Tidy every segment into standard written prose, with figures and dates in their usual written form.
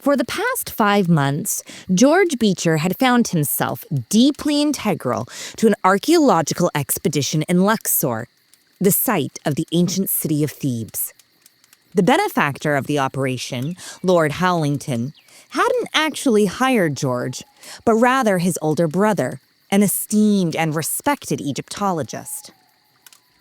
For the past 5 months, George Beecher had found himself deeply integral to an archaeological expedition in Luxor, the site of the ancient city of Thebes. The benefactor of the operation, Lord Howlington, hadn't actually hired George, but rather his older brother, an esteemed and respected Egyptologist.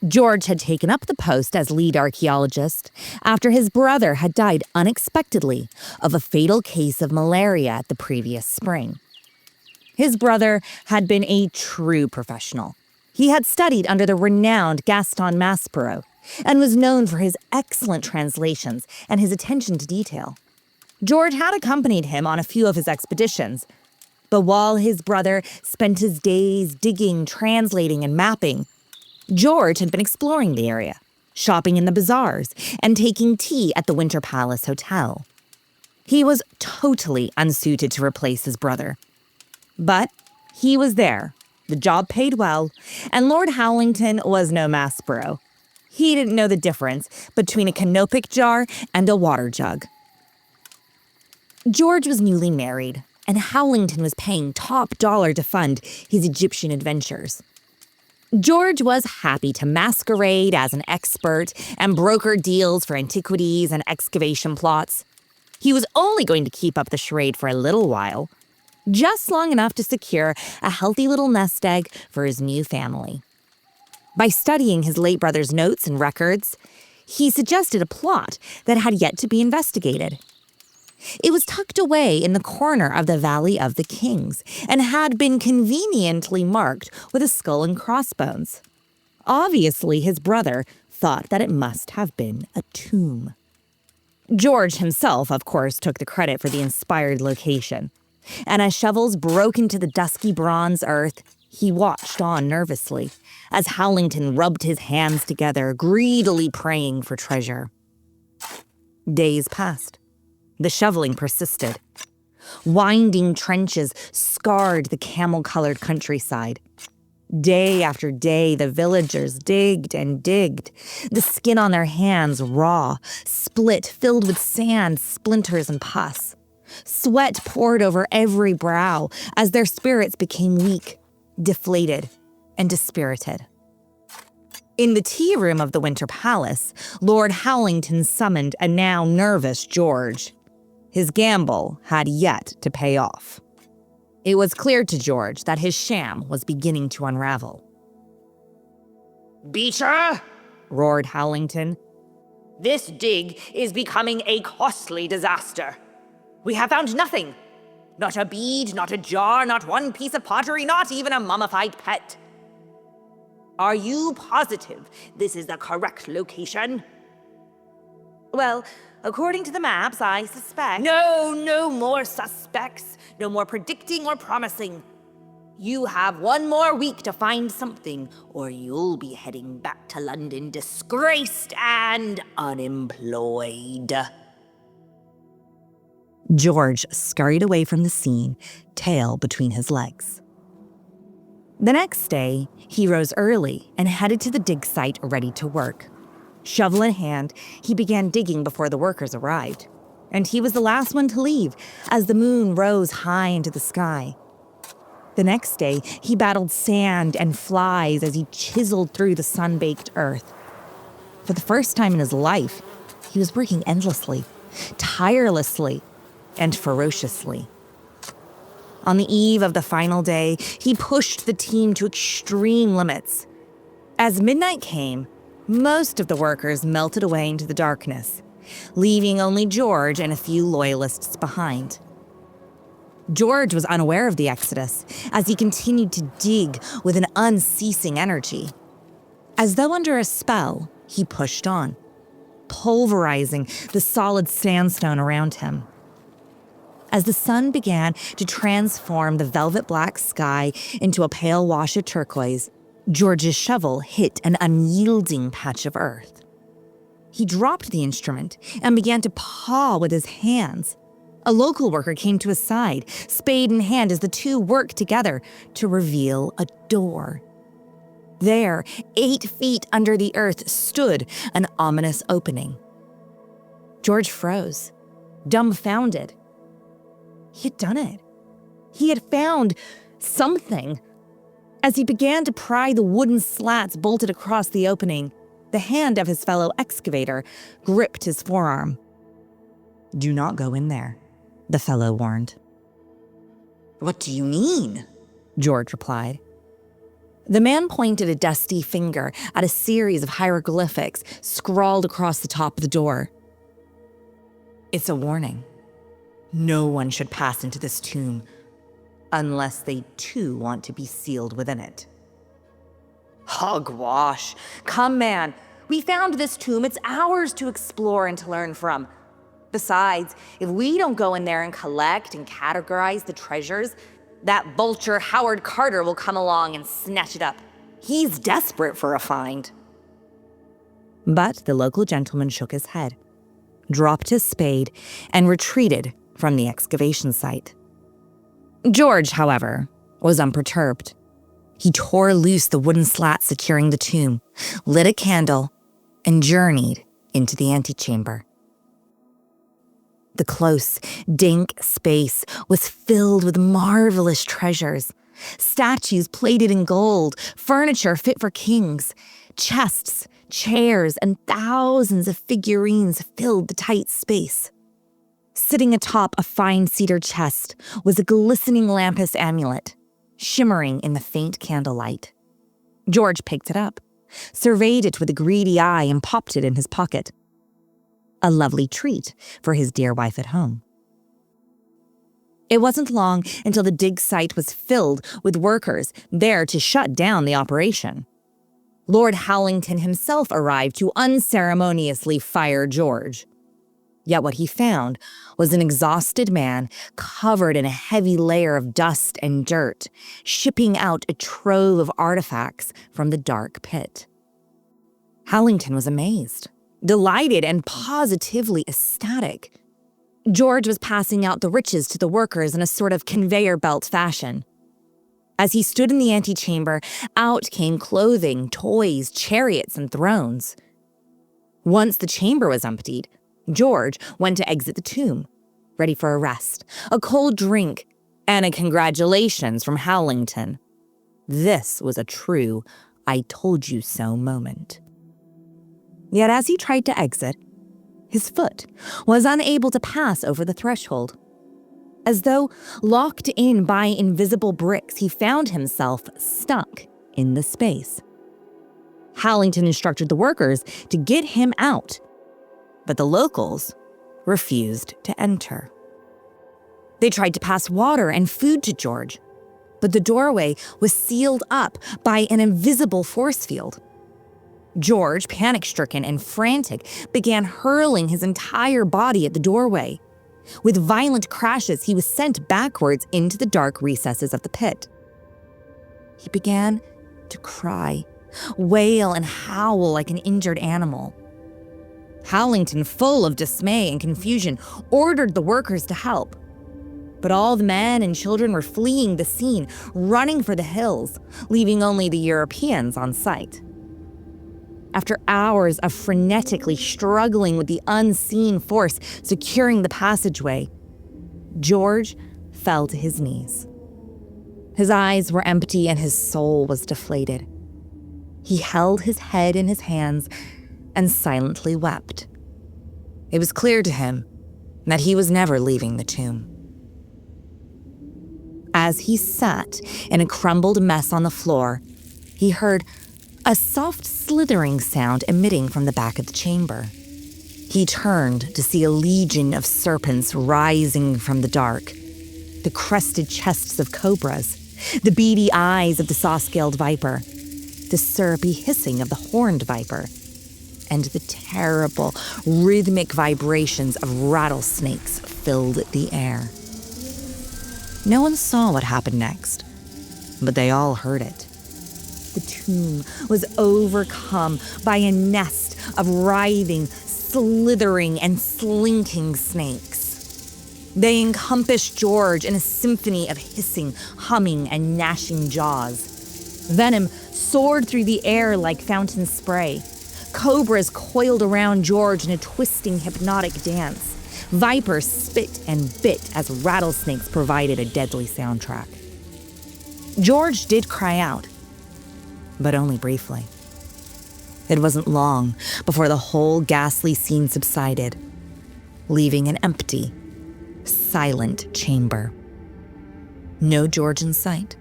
George had taken up the post as lead archaeologist after his brother had died unexpectedly of a fatal case of malaria the previous spring. His brother had been a true professional. He had studied under the renowned Gaston Maspero and was known for his excellent translations and his attention to detail. George had accompanied him on a few of his expeditions, but while his brother spent his days digging, translating, and mapping, George had been exploring the area, shopping in the bazaars, and taking tea at the Winter Palace Hotel. He was totally unsuited to replace his brother. But he was there, the job paid well, and Lord Howlington was no Maspero. He didn't know the difference between a canopic jar and a water jug. George was newly married, and Howlington was paying top dollar to fund his Egyptian adventures. George was happy to masquerade as an expert and broker deals for antiquities and excavation plots. He was only going to keep up the charade for a little while, just long enough to secure a healthy little nest egg for his new family. By studying his late brother's notes and records, he suggested a plot that had yet to be investigated. It was tucked away in the corner of the Valley of the Kings and had been conveniently marked with a skull and crossbones. Obviously, his brother thought that it must have been a tomb. George himself, of course, took the credit for the inspired location. And as shovels broke into the dusky bronze earth, he watched on nervously as Howlington rubbed his hands together, greedily praying for treasure. Days passed. The shoveling persisted. Winding trenches scarred the camel-colored countryside. Day after day, the villagers digged and digged, the skin on their hands raw, split, filled with sand, splinters, and pus. Sweat poured over every brow as their spirits became weak, deflated, and dispirited. In the tea room of the Winter Palace, Lord Howlington summoned a now nervous George. His gamble had yet to pay off. It was clear to George that his sham was beginning to unravel. "Beecher!" roared Howlington. "This dig is becoming a costly disaster. We have found nothing. Not a bead, not a jar, not one piece of pottery, not even a mummified pet. Are you positive this is the correct location?" "Well, according to the maps, I suspect..." No more suspects. No more predicting or promising. You have 1 more week to find something, or you'll be heading back to London disgraced and unemployed. George scurried away from the scene, tail between his legs. The next day, he rose early and headed to the dig site ready to work. Shovel in hand, he began digging before the workers arrived. And he was the last one to leave as the moon rose high into the sky. The next day, he battled sand and flies as he chiseled through the sun-baked earth. For the first time in his life, he was working endlessly, tirelessly, and ferociously. On the eve of the final day, he pushed the team to extreme limits. As midnight came, most of the workers melted away into the darkness, leaving only George and a few loyalists behind. George was unaware of the exodus as he continued to dig with an unceasing energy. As though under a spell, he pushed on, pulverizing the solid sandstone around him. As the sun began to transform the velvet black sky into a pale wash of turquoise, George's shovel hit an unyielding patch of earth. He dropped the instrument and began to paw with his hands. A local worker came to his side, spade in hand, as the two worked together to reveal a door. There, 8 feet under the earth, stood an ominous opening. George froze, dumbfounded. He had done it. He had found something. As he began to pry the wooden slats bolted across the opening, the hand of his fellow excavator gripped his forearm. "Do not go in there," the fellow warned. What do you mean? George replied. The man pointed a dusty finger at a series of hieroglyphics scrawled across the top of the door. "It's a warning. No one should pass into this tomb unless they too want to be sealed within it." Hogwash. Come, man. We found this tomb. It's ours to explore and to learn from. Besides, if we don't go in there and collect and categorize the treasures, that vulture Howard Carter will come along and snatch it up. He's desperate for a find. But the local gentleman shook his head, dropped his spade, and retreated from the excavation site. George, however, was unperturbed. He tore loose the wooden slats securing the tomb, lit a candle, and journeyed into the antechamber. The close, dank space was filled with marvelous treasures. Statues plated in gold, furniture fit for kings, chests, chairs, and thousands of figurines filled the tight space. Sitting atop a fine cedar chest was a glistening lampas amulet, shimmering in the faint candlelight. George picked it up, surveyed it with a greedy eye, and popped it in his pocket. A lovely treat for his dear wife at home. It wasn't long until the dig site was filled with workers there to shut down the operation. Lord Howlington himself arrived to unceremoniously fire George. Yet what he found was an exhausted man covered in a heavy layer of dust and dirt, shipping out a trove of artifacts from the dark pit. Howlington was amazed, delighted, and positively ecstatic. George was passing out the riches to the workers in a sort of conveyor belt fashion. As he stood in the antechamber, out came clothing, toys, chariots, and thrones. Once the chamber was emptied, George went to exit the tomb, ready for a rest, a cold drink, and a congratulations from Howlington. This was a true "I told you so" moment. Yet as he tried to exit, his foot was unable to pass over the threshold. As though locked in by invisible bricks, he found himself stuck in the space. Howlington instructed the workers to get him out, but the locals refused to enter. They tried to pass water and food to George, but the doorway was sealed up by an invisible force field. George, panic-stricken and frantic, began hurling his entire body at the doorway. With violent crashes, he was sent backwards into the dark recesses of the pit. He began to cry, wail, and howl like an injured animal. Howlington, full of dismay and confusion, ordered the workers to help. But all the men and children were fleeing the scene, running for the hills, leaving only the Europeans on site. After hours of frenetically struggling with the unseen force securing the passageway, George fell to his knees. His eyes were empty and his soul was deflated. He held his head in his hands and silently wept. It was clear to him that he was never leaving the tomb. As he sat in a crumbled mess on the floor, he heard a soft slithering sound emitting from the back of the chamber. He turned to see a legion of serpents rising from the dark, the crested chests of cobras, the beady eyes of the saw-scaled viper, the syrupy hissing of the horned viper, and the terrible, rhythmic vibrations of rattlesnakes filled the air. No one saw what happened next, but they all heard it. The tomb was overcome by a nest of writhing, slithering, and slinking snakes. They encompassed George in a symphony of hissing, humming, and gnashing jaws. Venom soared through the air like fountain spray. Cobras coiled around George in a twisting, hypnotic dance. Vipers spit and bit as rattlesnakes provided a deadly soundtrack. George did cry out, but only briefly. It wasn't long before the whole ghastly scene subsided, leaving an empty, silent chamber. No George in sight.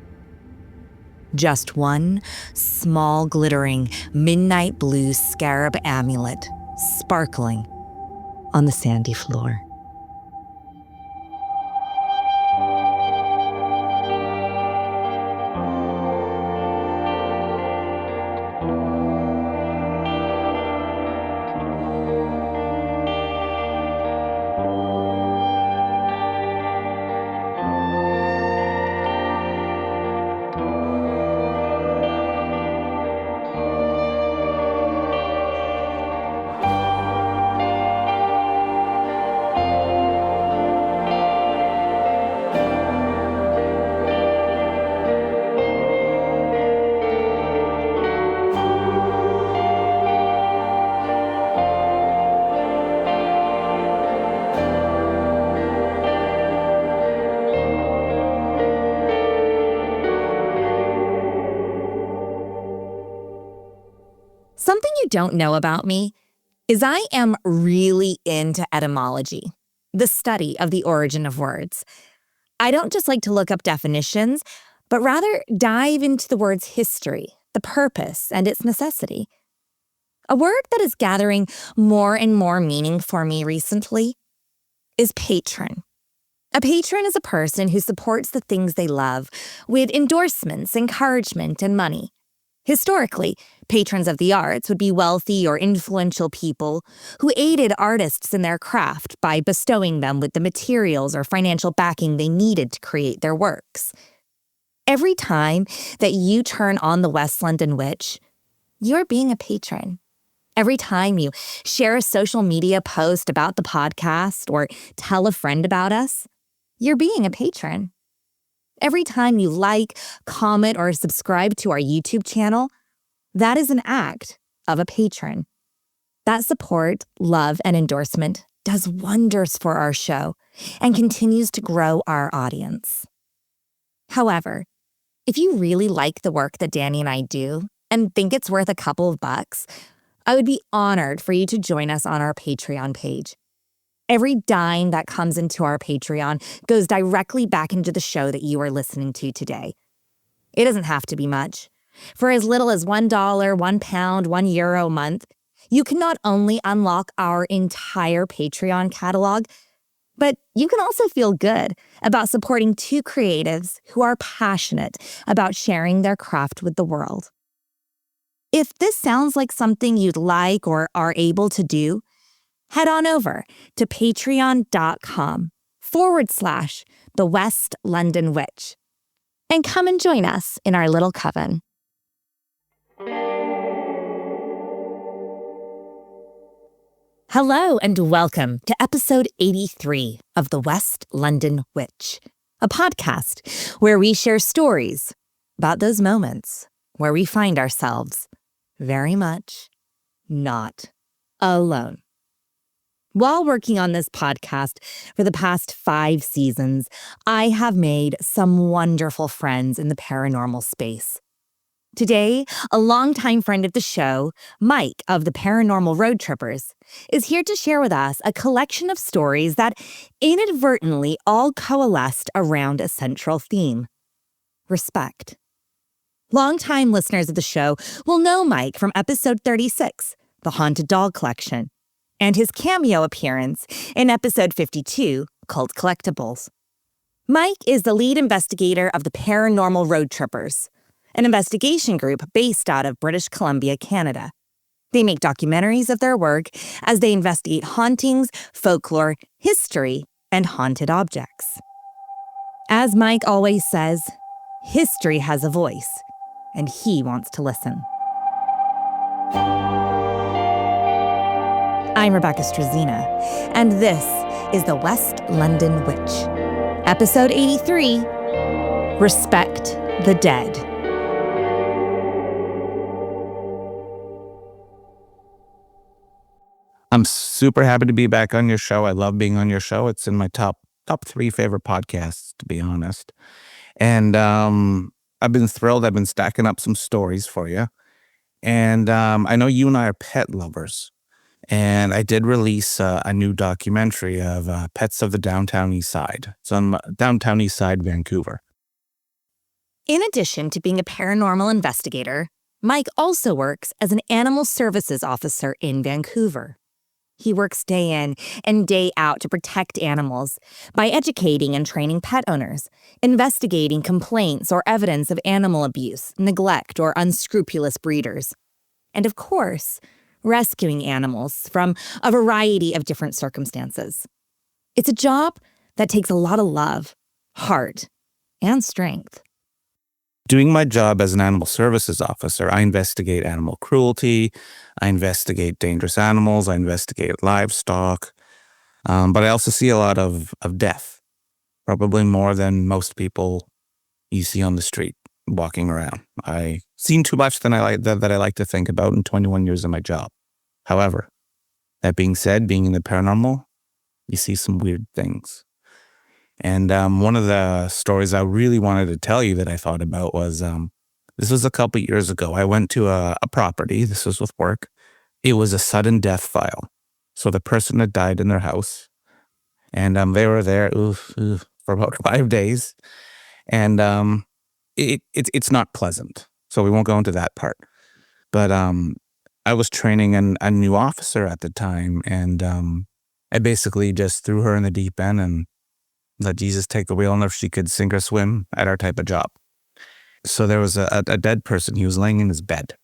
Just one small, glittering, midnight blue scarab amulet sparkling on the sandy floor. Something you don't know about me is I am really into etymology, the study of the origin of words. I don't just like to look up definitions, but rather dive into the word's history, the purpose, and its necessity. A word that is gathering more and more meaning for me recently is patron. A patron is a person who supports the things they love with endorsements, encouragement, and money. Historically, patrons of the arts would be wealthy or influential people who aided artists in their craft by bestowing them with the materials or financial backing they needed to create their works. Every time that you turn on the West London Witch, you're being a patron. Every time you share a social media post about the podcast or tell a friend about us, you're being a patron. Every time you like, comment, or subscribe to our YouTube channel, that is an act of a patron. That support, love, and endorsement does wonders for our show and continues to grow our audience. However, if you really like the work that Danny and I do and think it's worth a couple of bucks, I would be honored for you to join us on our Patreon page. Every dime that comes into our Patreon goes directly back into the show that you are listening to today. It doesn't have to be much. For as little as $1, £1, €1 a month, you can not only unlock our entire Patreon catalog, but you can also feel good about supporting two creatives who are passionate about sharing their craft with the world. If this sounds like something you'd like or are able to do, head on over to patreon.com/The West London Witch and come and join us in our little coven. Hello and welcome to episode 83 of The West London Witch, a podcast where we share stories about those moments where we find ourselves very much not alone. While working on this podcast for the past 5 seasons, I have made some wonderful friends in the paranormal space. Today, a longtime friend of the show, Mike of the Paranormal Roadtrippers, is here to share with us a collection of stories that inadvertently all coalesced around a central theme: respect. Longtime listeners of the show will know Mike from episode 36, The Haunted Doll Collection, and his cameo appearance in episode 52, Cult Collectibles. Mike is the lead investigator of the Paranormal Roadtrippers, an investigation group based out of British Columbia, Canada. They make documentaries of their work as they investigate hauntings, folklore, history, and haunted objects. As Mike always says, history has a voice, and he wants to listen. I'm Rebecca Strazina, and this is The West London Witch, episode 83, Respect the Dead. I'm super happy to be back on your show. I love being on your show. It's in my top 3 favorite podcasts, to be honest. And I've been thrilled. I've been stacking up some stories for you. And I know you and I are pet lovers. And I did release a new documentary of Pets of the Downtown East Side. It's on Downtown East Side, Vancouver. In addition to being a paranormal investigator, Mike also works as an animal services officer in Vancouver. He works day in and day out to protect animals by educating and training pet owners, investigating complaints or evidence of animal abuse, neglect, or unscrupulous breeders, and of course, rescuing animals from a variety of different circumstances. It's a job that takes a lot of love, heart, and strength. Doing my job as an animal services officer, I investigate animal cruelty, I investigate dangerous animals, I investigate livestock, but I also see a lot of death, probably more than most people you see on the street walking around. I've seen too much that I like to think about in 21 years of my job. However, that being said, being in the paranormal, you see some weird things. And one of the stories I really wanted to tell you that I thought about was, this was a couple years ago. I went to a property. This was with work. It was a sudden death file. So the person had died in their house. And they were there for about 5 days. And it's not pleasant. So we won't go into that part. But I was training a new officer at the time. And I basically just threw her in the deep end and let Jesus take the wheel, and if she could sink or swim at our type of job. So there was a dead person. He was laying in his bed.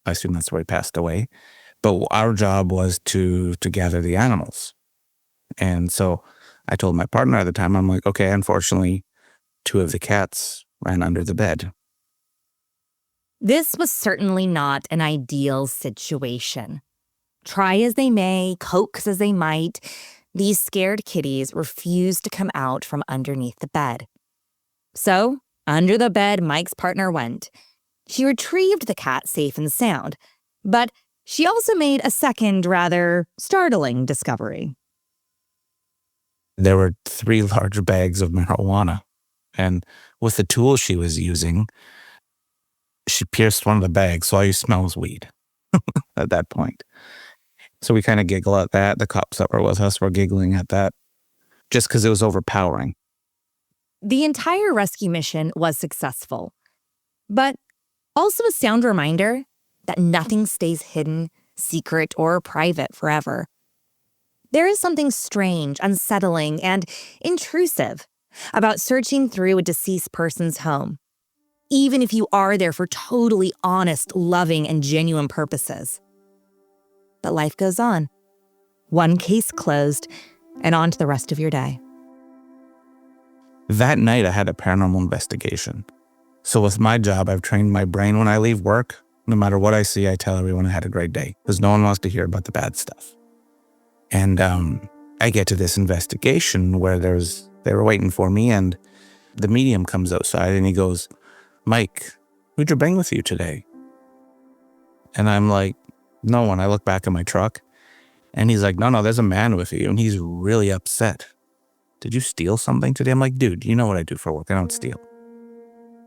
I assume that's where he passed away. But our job was to gather the animals. And so I told my partner at the time, I'm like, okay, unfortunately, 2 of the cats ran under the bed. This was certainly not an ideal situation. Try as they may, coax as they might, these scared kitties refused to come out from underneath the bed. So, under the bed Mike's partner went. She retrieved the cat safe and sound, but she also made a second, rather startling discovery. There were 3 large bags of marijuana, and with the tool she was using, she pierced one of the bags, so all you smell was weed at that point. So we kind of giggle at that. The cops that were with us were giggling at that just because it was overpowering. The entire rescue mission was successful, but also a sound reminder that nothing stays hidden, secret, or private forever. There is something strange, unsettling, and intrusive about searching through a deceased person's home, even if you are there for totally honest, loving, and genuine purposes. But life goes on. One case closed, and on to the rest of your day. That night, I had a paranormal investigation. So with my job, I've trained my brain when I leave work. No matter what I see, I tell everyone I had a great day, because no one wants to hear about the bad stuff. And I get to this investigation where they were waiting for me, and the medium comes outside, and he goes, "Mike, who'd you bring with you today?" And I'm like, "No one." I look back at my truck, and he's like, no, there's a man with you. And he's really upset. "Did you steal something today?" I'm like, "Dude, you know what I do for work. I don't steal."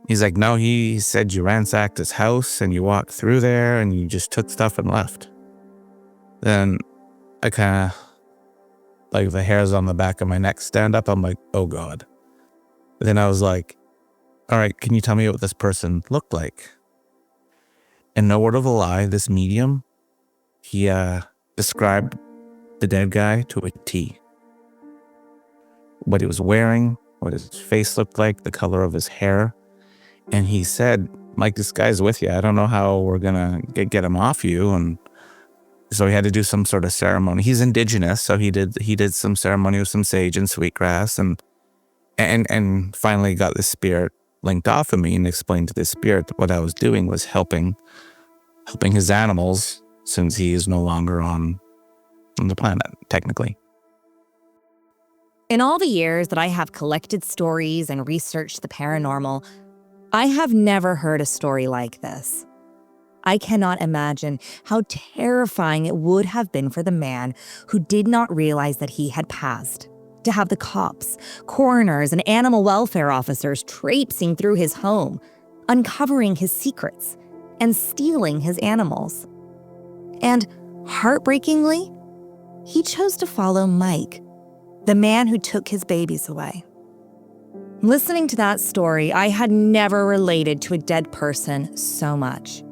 He's like, "No, he said you ransacked his house and you walked through there and you just took stuff and left." Then I kind of, like, the hairs on the back of my neck stand up. I'm like, oh God. Then I was like, all right, can you tell me what this person looked like? And no word of a lie, this medium, he described the dead guy to a T. What he was wearing, what his face looked like, the color of his hair. And he said, "Mike, this guy's with you. I don't know how we're going to get him off you." And so he had to do some sort of ceremony. He's indigenous, so he did some ceremony with some sage and sweetgrass, and finally got the spirit linked off of me, and explained to the spirit that what I was doing was helping his animals, since he is no longer on the planet, technically. In all the years that I have collected stories and researched the paranormal, I have never heard a story like this. I cannot imagine how terrifying it would have been for the man who did not realize that he had passed. To have the cops, coroners, and animal welfare officers traipsing through his home, uncovering his secrets, and stealing his animals. And heartbreakingly, he chose to follow Mike, the man who took his babies away. Listening to that story, I had never related to a dead person so much.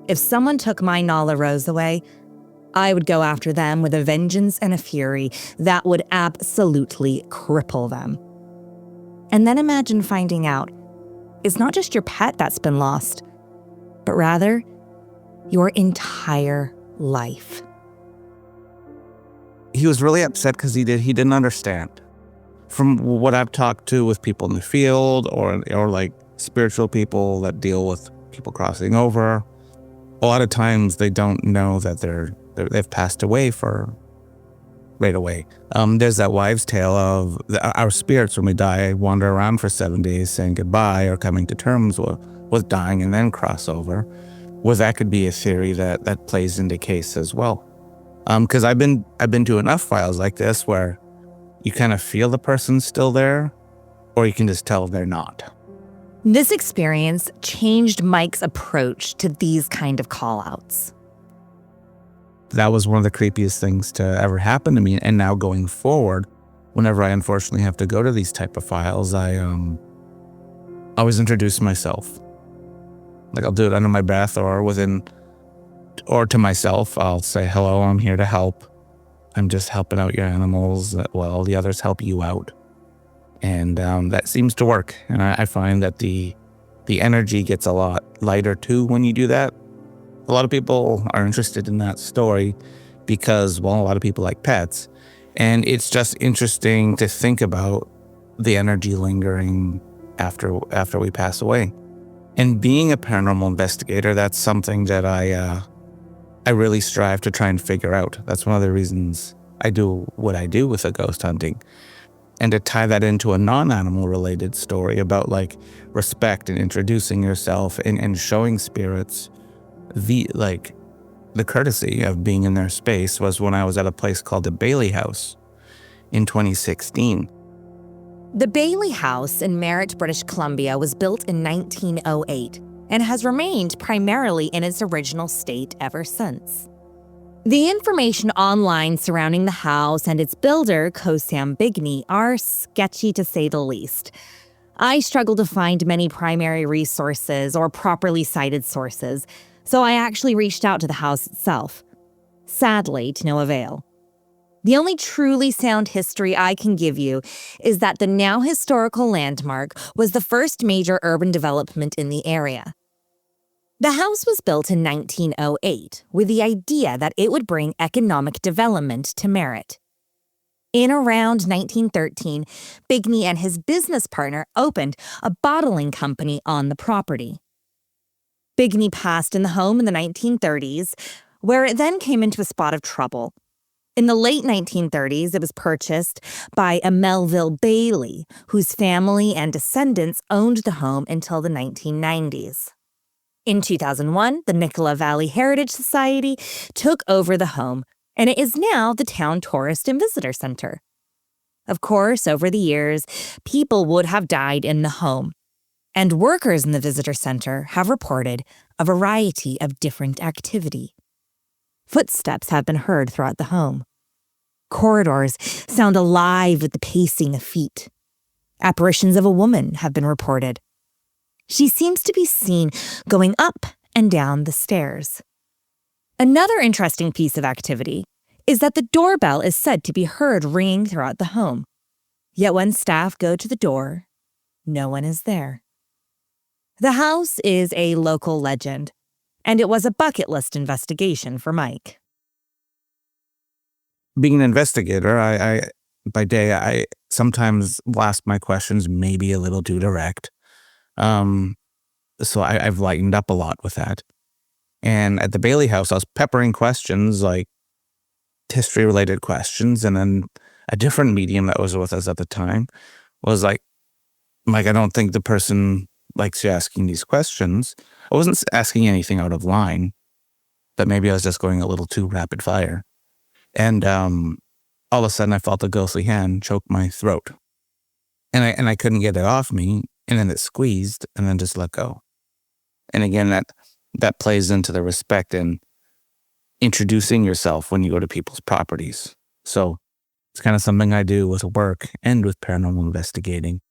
If someone took my Nala Rose away, I would go after them with a vengeance and a fury that would absolutely cripple them. And then imagine finding out it's not just your pet that's been lost, but rather your entire life. He was really upset because he didn't understand. From what I've talked to with people in the field or like spiritual people that deal with people crossing over, a lot of times they don't know that they've passed away right away. There's that wives' tale of our spirits when we die wander around for 7 days saying goodbye or coming to terms with dying and then cross over. Well, that could be a theory that plays into case as well. Because I've been to enough files like this where you kind of feel the person's still there, or you can just tell they're not. This experience changed Mike's approach to these kind of call-outs. That was one of the creepiest things to ever happen to me. And now going forward, whenever I unfortunately have to go to these type of files, I always introduce myself. Like I'll do it under my breath or to myself. I'll say, hello, I'm here to help. I'm just helping out your animals while the others help you out. And that seems to work. And I find that the energy gets a lot lighter too when you do that. A lot of people are interested in that story because, well, a lot of people like pets. And it's just interesting to think about the energy lingering after we pass away. And being a paranormal investigator, that's something that I really strive to try and figure out. That's one of the reasons I do what I do with the ghost hunting. And to tie that into a non-animal related story about like respect and introducing yourself and showing spirits the courtesy of being in their space was when I was at a place called the Bailey House in 2016. The Bailey House in Merritt, British Columbia was built in 1908 and has remained primarily in its original state ever since. The information online surrounding the house and its builder, Kosam Bigney, are sketchy to say the least. I struggle to find many primary resources or properly cited sources, so I actually reached out to the house itself. Sadly, to no avail. The only truly sound history I can give you is that the now historical landmark was the first major urban development in the area. The house was built in 1908 with the idea that it would bring economic development to Merritt. In around 1913, Bigney and his business partner opened a bottling company on the property. Bigney passed in the home in the 1930s, where it then came into a spot of trouble. In the late 1930s, it was purchased by a Melville Bailey, whose family and descendants owned the home until the 1990s. In 2001, the Nicola Valley Heritage Society took over the home, and it is now the town tourist and visitor center. Of course, over the years, people would have died in the home, and workers in the visitor center have reported a variety of different activity. Footsteps have been heard throughout the home. Corridors sound alive with the pacing of feet. Apparitions of a woman have been reported. She seems to be seen going up and down the stairs. Another interesting piece of activity is that the doorbell is said to be heard ringing throughout the home. Yet when staff go to the door, no one is there. The house is a local legend, and it was a bucket list investigation for Mike. Being an investigator, I by day, I sometimes will ask my questions maybe a little too direct. So I've lightened up a lot with that. And at the Bailey House, I was peppering questions like history-related questions, and then a different medium that was with us at the time was like, Mike, I don't think the person likes asking these questions. I wasn't asking anything out of line, but maybe I was just going a little too rapid fire. And all of a sudden, I felt a ghostly hand choke my throat. And I couldn't get it off me, and then it squeezed, and then just let go. And again, that plays into the respect and introducing yourself when you go to people's properties. So it's kind of something I do with work and with paranormal investigating.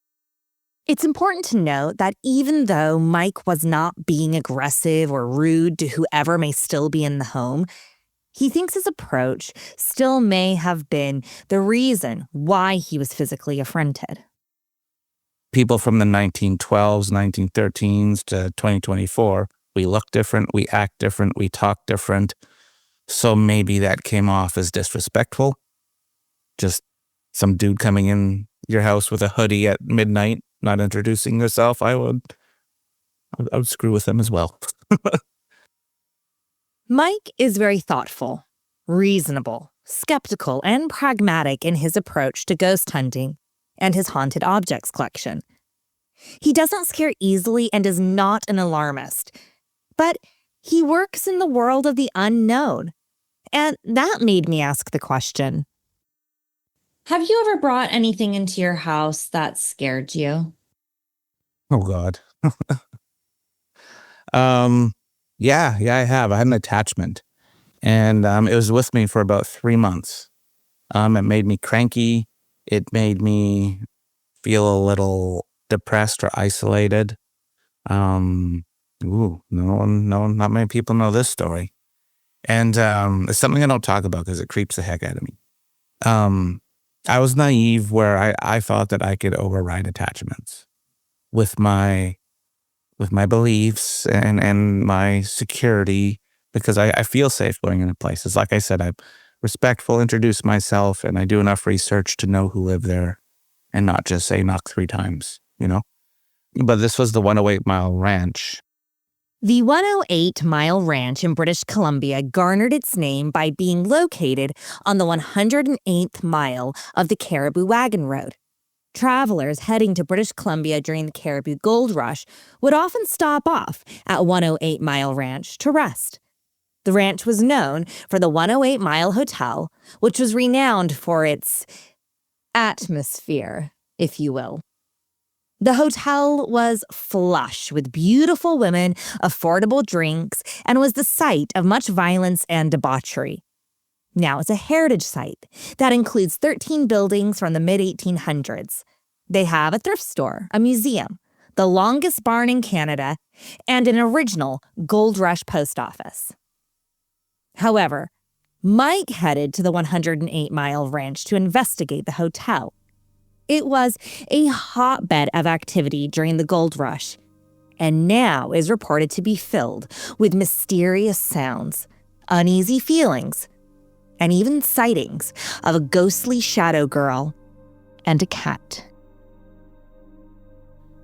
It's important to note that even though Mike was not being aggressive or rude to whoever may still be in the home, he thinks his approach still may have been the reason why he was physically affronted. People from the 1912s, 1913s to 2024, we look different, we act different, we talk different. So maybe that came off as disrespectful. Just some dude coming in your house with a hoodie at midnight, not introducing yourself. I would screw with them as well. Mike is very thoughtful, reasonable, skeptical, and pragmatic in his approach to ghost hunting and his haunted objects collection. He doesn't scare easily and is not an alarmist, but he works in the world of the unknown. And that made me ask the question, have you ever brought anything into your house that scared you? Oh, God. Yeah, I have. I had an attachment, and it was with me for about 3 months. It made me cranky. It made me feel a little depressed or isolated. Not many people know this story. And it's something I don't talk about because it creeps the heck out of me. I was naive where I thought that I could override attachments with my beliefs and my security, because I feel safe going into places. Like I said, I'm respectful, introduce myself, and I do enough research to know who live there and not just say knock 3 times, But this was the 108-mile ranch. The 108-mile ranch in British Columbia garnered its name by being located on the 108th mile of the Caribou Wagon Road. Travelers heading to British Columbia during the Caribou Gold Rush would often stop off at 108-mile ranch to rest. The ranch was known for the 108-mile Hotel, which was renowned for its atmosphere, if you will. The hotel was flush with beautiful women, affordable drinks, and was the site of much violence and debauchery. Now it's a heritage site that includes 13 buildings from the mid-1800s. They have a thrift store, a museum, the longest barn in Canada, and an original Gold Rush post office. However, Mike headed to the 108-mile ranch to investigate the hotel. It was a hotbed of activity during the gold rush, and now is reported to be filled with mysterious sounds, uneasy feelings, and even sightings of a ghostly shadow girl and a cat.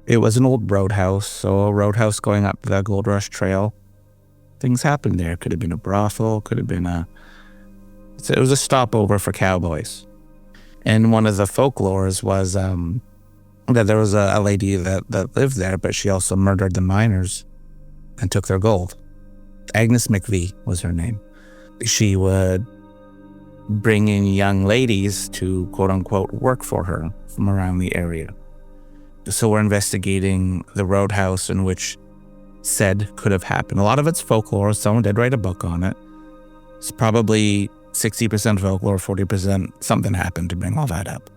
It was an old roadhouse, so a roadhouse going up the Gold Rush Trail. Things happened there. Could have been a brothel, could have been it was a stopover for cowboys. And one of the folklores was that there was a lady that lived there, but she also murdered the miners and took their gold. Agnes McVie was her name. She would bring in young ladies to, quote unquote, work for her from around the area. So we're investigating the roadhouse in which said could have happened. A lot of it's folklore. Someone did write a book on it. It's probably 60% folklore, 40% something happened to bring all that up.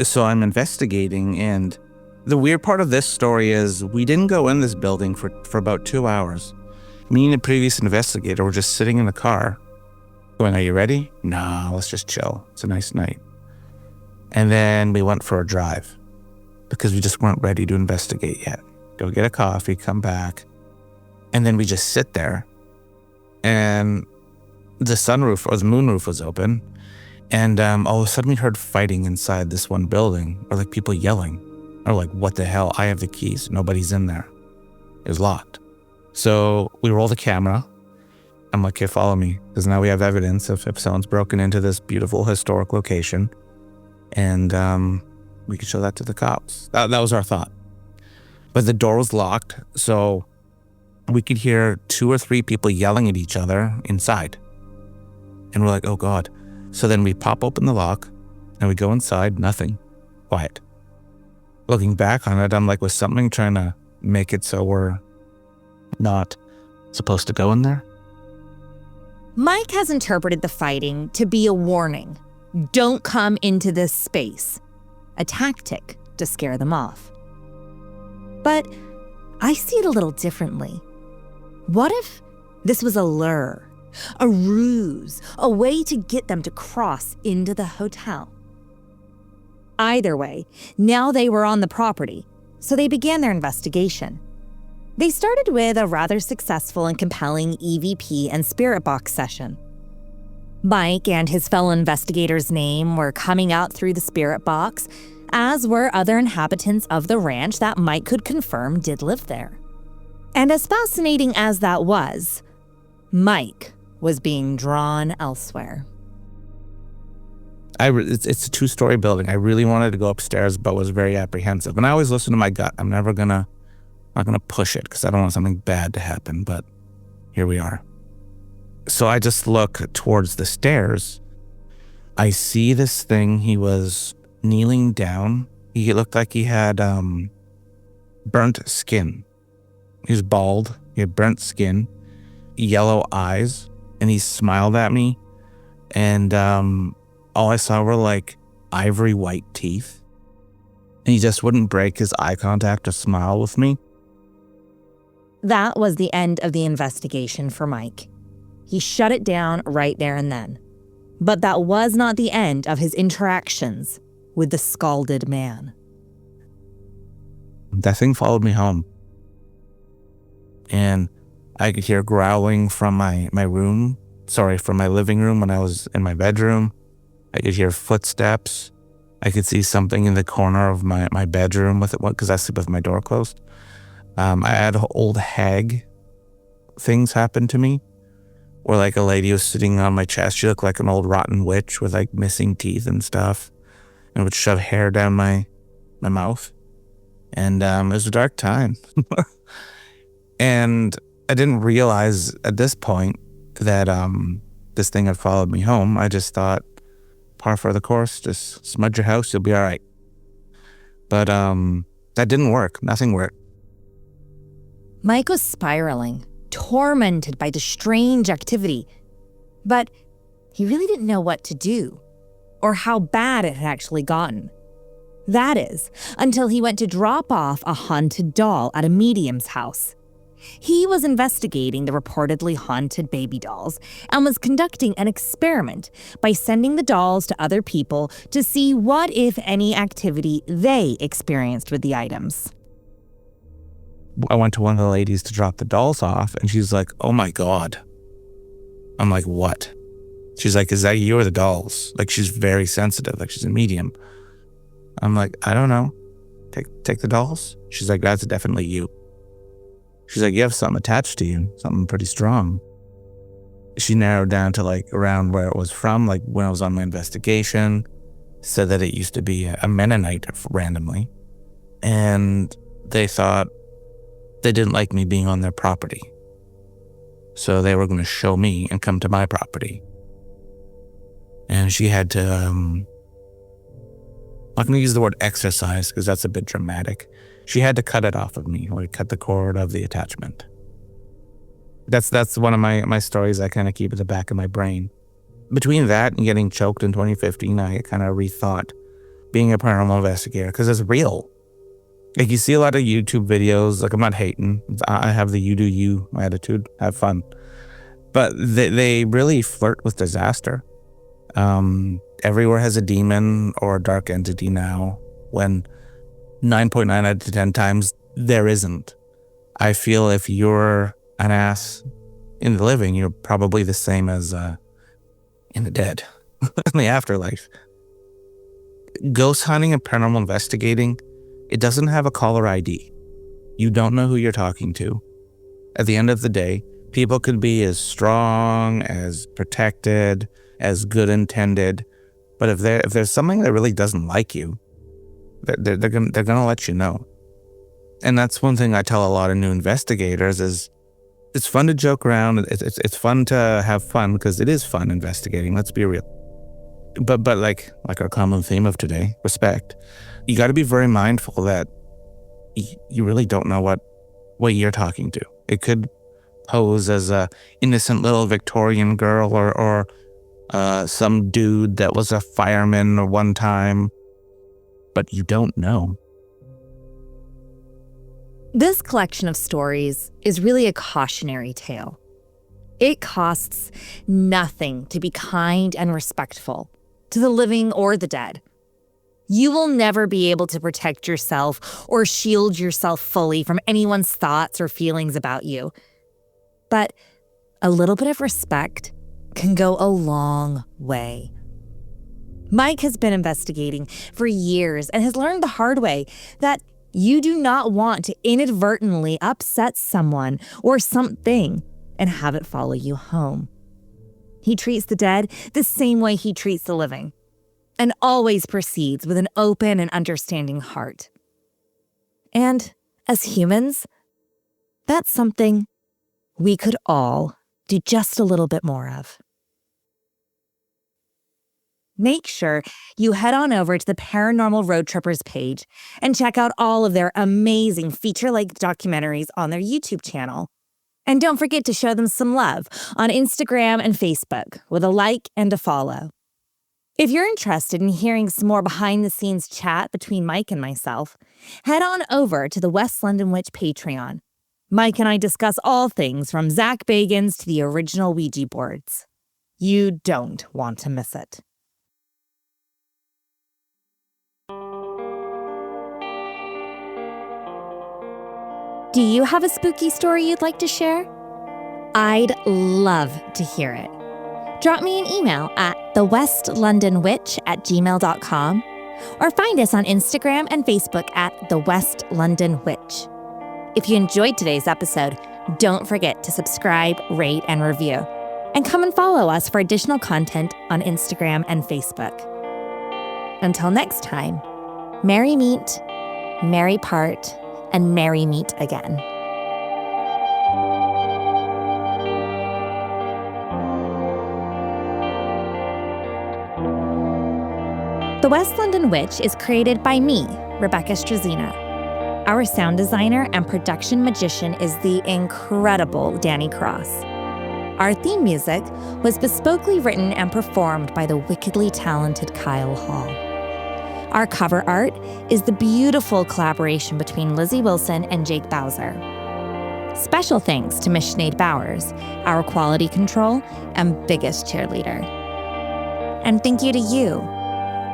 So I'm investigating, and the weird part of this story is we didn't go in this building for about 2 hours. Me and the previous investigator were just sitting in the car going, "Are you ready?" "No, let's just chill. It's a nice night." And then we went for a drive because we just weren't ready to investigate yet. Go get a coffee, come back. And then we just sit there, and the sunroof or the moonroof was open, and all of a sudden we heard fighting inside this one building, or like people yelling, or like, "What the hell? I have the keys. Nobody's in there." It was locked. So we roll the camera. I'm like, "Okay, follow me," because now we have evidence if someone's broken into this beautiful historic location, and we could show that to the cops. That was our thought. but the door was locked, so we could hear 2 or 3 people yelling at each other inside. And we're like, oh God. So then we pop open the lock and we go inside, nothing, quiet. Looking back on it, I'm like, was something trying to make it so we're not supposed to go in there? Mike has interpreted the fighting to be a warning. Don't come into this space. A tactic to scare them off. But I see it a little differently. What if this was a lure, a ruse, a way to get them to cross into the hotel? Either way, now they were on the property, so they began their investigation. They started with a rather successful and compelling EVP and spirit box session. Mike and his fellow investigators' name were coming out through the spirit box, as were other inhabitants of the ranch that Mike could confirm did live there. And as fascinating as that was, Mike was being drawn elsewhere. It's a 2-story building. I really wanted to go upstairs, but was very apprehensive. And I always listen to my gut. I'm not gonna push it because I don't want something bad to happen, but here we are. So I just look towards the stairs. I see this thing. He was kneeling down. He looked like he had burnt skin. He was bald. He had burnt skin, yellow eyes, and he smiled at me. And all I saw were like ivory white teeth. And he just wouldn't break his eye contact or smile with me. That was the end of the investigation for Mike. He shut it down right there and then. But that was not the end of his interactions with the scalded man. That thing followed me home. And I could hear growling from my living room when I was in my bedroom. I could hear footsteps. I could see something in the corner of my bedroom with it, because I sleep with my door closed. I had old hag things happen to me, where like a lady was sitting on my chest. She looked like an old rotten witch with like missing teeth and stuff, and would shove hair down my mouth. And it was a dark time. And I didn't realize at this point that this thing had followed me home. I just thought, par for the course, just smudge your house, you'll be all right. But that didn't work. Nothing worked. Mike was spiraling, tormented by the strange activity. But he really didn't know what to do, or how bad it had actually gotten. That is, until he went to drop off a haunted doll at a medium's house. He was investigating the reportedly haunted baby dolls and was conducting an experiment by sending the dolls to other people to see what, if any, activity they experienced with the items. I went to one of the ladies to drop the dolls off, and she's like, oh my God. I'm like, what? She's like, is that you or the dolls? Like, she's very sensitive, like she's a medium. I'm like, I don't know. Take the dolls? She's like, that's definitely you. She's like, you have something attached to you, something pretty strong. She narrowed down to like around where it was from, like when I was on my investigation, said that it used to be a Mennonite randomly. And they thought they didn't like me being on their property. So they were going to show me and come to my property. And she had to, I'm not going to use the word exercise because that's a bit dramatic. She had to cut it off of me, or cut the cord of the attachment. That's one of my stories I kind of keep at the back of my brain. Between that and getting choked in 2015, I kind of rethought being a paranormal investigator, because it's real. Like, you see a lot of YouTube videos, like, I'm not hating. I have the you do you attitude, have fun. But they really flirt with disaster. Everywhere has a demon or a dark entity now, when 9.9 out of 10 times there isn't. I feel if you're an ass in the living, you're probably the same as in the dead, in the afterlife. Ghost hunting and paranormal investigating, it doesn't have a caller ID. You don't know who you're talking to. At the end of the day, people could be as strong, as protected, as good intended, but if there's something that really doesn't like you, they're gonna let you know. And that's one thing I tell a lot of new investigators is it's fun to joke around. It's fun to have fun because it is fun investigating. Let's be real. But like our common theme of today, respect. You got to be very mindful that you really don't know what you're talking to. It could pose as a innocent little Victorian girl or some dude that was a fireman one time, but you don't know. This collection of stories is really a cautionary tale. It costs nothing to be kind and respectful to the living or the dead. You will never be able to protect yourself or shield yourself fully from anyone's thoughts or feelings about you. But a little bit of respect can go a long way. Mike has been investigating for years and has learned the hard way that you do not want to inadvertently upset someone or something and have it follow you home. He treats the dead the same way he treats the living, and always proceeds with an open and understanding heart. And as humans, that's something we could all do just a little bit more of. Make sure you head on over to the Paranormal Roadtrippers page and check out all of their amazing feature-length documentaries on their YouTube channel. And don't forget to show them some love on Instagram and Facebook with a like and a follow. If you're interested in hearing some more behind-the-scenes chat between Mike and myself, head on over to the West London Witch Patreon. Mike and I discuss all things from Zach Bagans to the original Ouija boards. You don't want to miss it. Do you have a spooky story you'd like to share? I'd love to hear it. Drop me an email at thewestlondonwitch@gmail.com or find us on Instagram and Facebook at The West London Witch. If you enjoyed today's episode, don't forget to subscribe, rate, and review. And come and follow us for additional content on Instagram and Facebook. Until next time, merry meet, merry part, and merry meet again. The West London Witch is created by me, Rebecca Strazina. Our sound designer and production magician is the incredible Danny Cross. Our theme music was bespokely written and performed by the wickedly talented Kyle Hall. Our cover art is the beautiful collaboration between Lizzie Wilson and Jake Bowser. Special thanks to Miss Sinead Bowers, our quality control and biggest cheerleader. And thank you to you,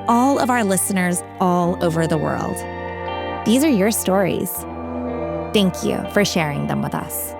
all of our listeners all over the world. These are your stories. Thank you for sharing them with us.